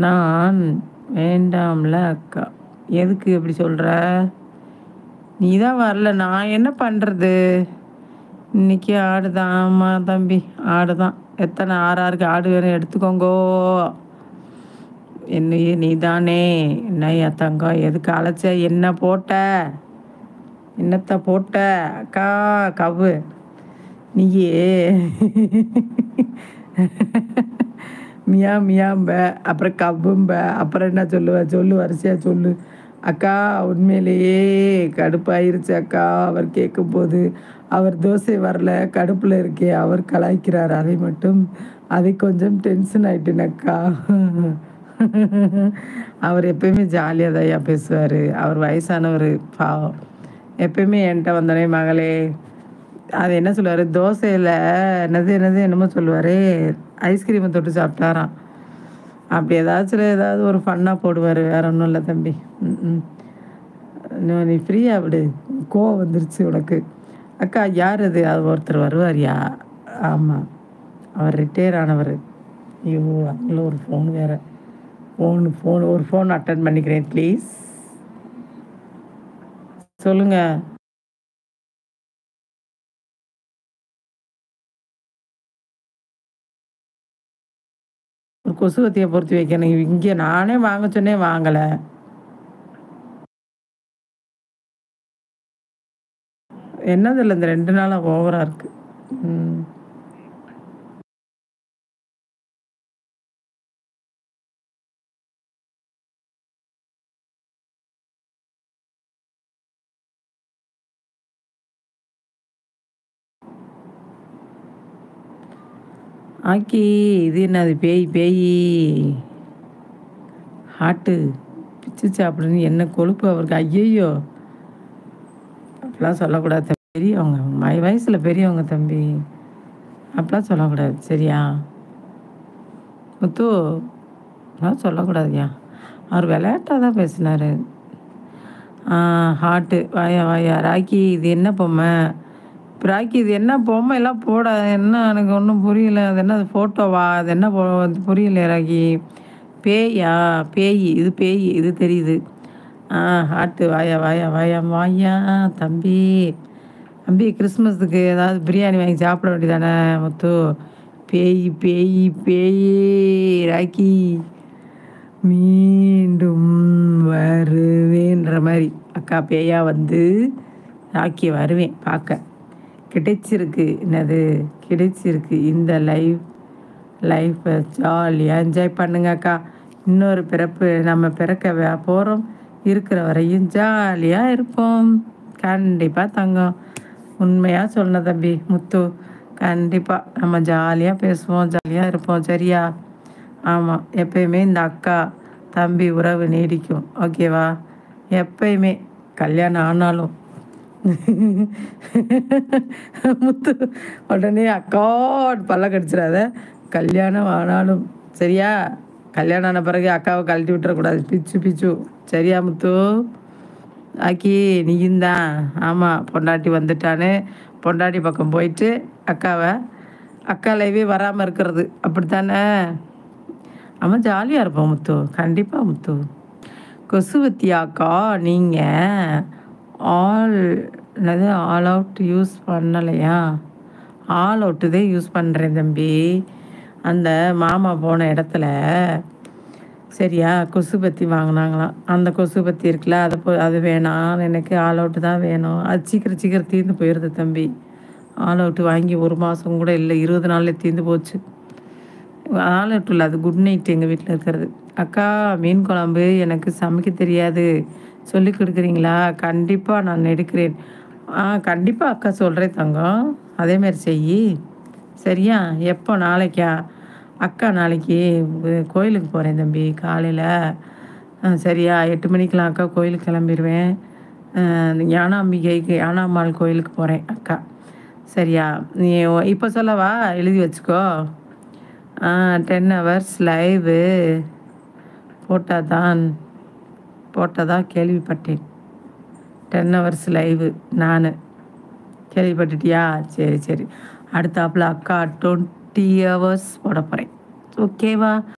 நான் வேண்டாம்ல அக்கா. எதுக்கு இப்படி சொல்ற? நீ தான் வரல. நான் என்ன பண்ணுறது? இன்னைக்கு ஆடு தான். ஆமாம் தம்பி, ஆடு தான். எத்தனை ஆறாருக்கு ஆடு வேணும் எடுத்துக்கோங்கோ. என்னையே நீ தானே என்னையா தங்கம், எதுக்கு அழைச்ச? என்ன போட்ட? என்னத்த போட்ட? அக்கா கவ்வு நீயே. மியா மியாம்ப, அப்புறம் கவ்வும்ப, அப்புறம் என்ன சொல்லுவ? சொல்லு, வரிசையாக சொல்லு. அக்கா உண்மையிலேயே கடுப்பாயிருச்சு அக்கா. அவர் கேட்கும்போது அவர் தோசை வரல, கடுப்பில் இருக்கே, அவர் கலாய்க்கிறார். அதை கொஞ்சம் டென்ஷன் ஆயிட்டேன் அக்கா. அவர் எப்பயுமே ஜாலியாக தான் பேசுவார். அவர் வயசானவர் பாவம். எப்பயுமே என்கிட்ட வந்தோடனே மகளே, அது என்ன சொல்லுவார், தோசையில் என்னமோ சொல்லுவார், ஐஸ்கிரீமை தொட்டு சாப்பிட்டாராம். அப்படி ஏதாவது ஒரு ஃபன்னாக போடுவார். வேற ஒன்றும் இல்லை தம்பி. ம் நீ ஃப்ரீயாக விடு. கோவம் வந்துருச்சு உனக்கு. அக்கா யார் அது? அது ஒருத்தர் வருவார்யா. ஆமாம், அவர் ரிட்டையர் ஆனவர். ஐயோ, அதில் ஒரு ஃபோன் வேறு. ஒரு ஃபோன் அட்டன் பண்ணிக்கிறேன் ப்ளீஸ். சொல்லுங்கள். ஒரு கொசுவத்தியை பொறுத்து வைக்கணும். இங்கே நானே வாங்க சொன்னேன், வாங்கலை. என்னது இல்லை, இந்த 2 நாளாக ஓவராக இருக்குது. ம் ஆக்கி, இது என்னது? பேய் ஹாட்டு பிச்சு சாப்பிடுன்னு என்ன கொழுப்பு அவருக்கு? ஐயையோ, அப்படிலாம் சொல்லக்கூடாது தம்பி. பெரியவங்க, வயசில் பெரியவங்க தம்பி. அப்படிலாம் சொல்லக்கூடாது சரியா? முத்து, அதெல்லாம் சொல்லக்கூடாதுயா. அவர் விளையாட்டாக தான் பேசினார். ஹாட்டு வாயா வாயா. ராக்கி, இது என்ன பொம்மை? ராக்கி, இது என்ன பொம்மை எல்லாம் போட? என்ன எனக்கு ஒன்றும் புரியல. அது என்ன, அது ஃபோட்டோவா? அது என்ன புரியல ராக்கி. பேயா? பேய், இது பேய், இது தெரியுது. ஹாட்டு வாயா வாயா வாயா வாயா. தம்பி தம்பி, கிறிஸ்மஸுக்கு ஏதாவது பிரியாணி வாங்கி சாப்பிட வேண்டியதானே முத்து? பேய் பேய் பேய். ராக்கி மீண்டும் வருவேன்ற மாதிரி அக்கா பேயா வந்து ராக்கி வருவேன் பார்க்க. கிடைச்சிருக்கு. என்னது கிடைச்சிருக்கு? இந்த லைஃப்பை ஜாலியாக என்ஜாய் பண்ணுங்க அக்கா. இன்னொரு பிறப்பு நம்ம பிறக்க போகிறோம். இருக்கிற வரையும் ஜாலியாக இருப்போம். கண்டிப்பாக தங்கம். உண்மையாக சொன்ன தம்பி முத்து. கண்டிப்பாக நம்ம ஜாலியாக பேசுவோம், ஜாலியாக இருப்போம் சரியா? ஆமாம், எப்பயுமே இந்த அக்கா தம்பி உறவு நீடிக்கும். ஓகேவா? எப்பயுமே கல்யாணம் ஆனாலும். முத்து உடனே அக்கா பல்ல கடிச்சிடாத. கல்யாணம் ஆனாலும் சரியா? கல்யாணம் ஆன பிறகு அக்காவை கழட்டி விட்டுறக்கூடாது. பிச்சு சரியா முத்து? ஆக்கி நீயும் தான். ஆமாம், பொண்டாட்டி வந்துட்டான்னு பொண்டாட்டி பக்கம் போயிட்டு அக்கா லைவே வராமல் இருக்கிறது, அப்படித்தானே? ஆமாம், ஜாலியாக இருப்போம் முத்து. கண்டிப்பாக முத்து. கொசுவத்தியாக்கா, நீங்கள் ஆல் அவுட் யூஸ் பண்ணலையா? ஆல் அவுட்டு தான் யூஸ் பண்ணுறேன் தம்பி. அந்த மாமா போன இடத்துல சரியா கொசுபத்தி வாங்கினாங்களாம். அந்த கொசுபத்தி இருக்குல்ல, அது வேணாம் எனக்கு, ஆல் அவுட்டு தான் வேணும். அது சீக்கிரம் தீர்ந்து போயிடுது தம்பி. ஆல் அவுட்டு வாங்கி 1 மாதம் கூட இல்லை, 20 நாளில் தீர்ந்து போச்சு. ஆல் அவுட் இல்லை, அது குட் நைட் எங்கள் வீட்டில் இருக்கிறது. அக்கா, மீன் குழம்பு எனக்கு சமைக்க தெரியாது, சொல்லி கொடுக்குறீங்களா? கண்டிப்பாக நான் எடுக்கிறேன். கண்டிப்பாக அக்கா சொல்கிறேன் தங்கம். அதேமாரி செய் சரியா? எப்போ? நாளைக்கா? அக்கா நாளைக்கு கோயிலுக்கு போகிறேன் தம்பி காலையில். சரியா? 8 மணிக்கெலாம் அக்கா கோயிலுக்கு கிளம்பிடுவேன். யானாம்மாள் கோயிலுக்கு போகிறேன் அக்கா. சரியா? நீ இப்போ சொல்லவா? எழுதி வச்சுக்கோ. 10 hours லைவு போட்டதா கேள்விப்பட்டேன். 10 hours லைவு நான் கேள்விப்பட்டுட்டியா? சரி. அடுத்தாப்புல அக்கா 20 hours போட போகிறேன். ஓகேவா?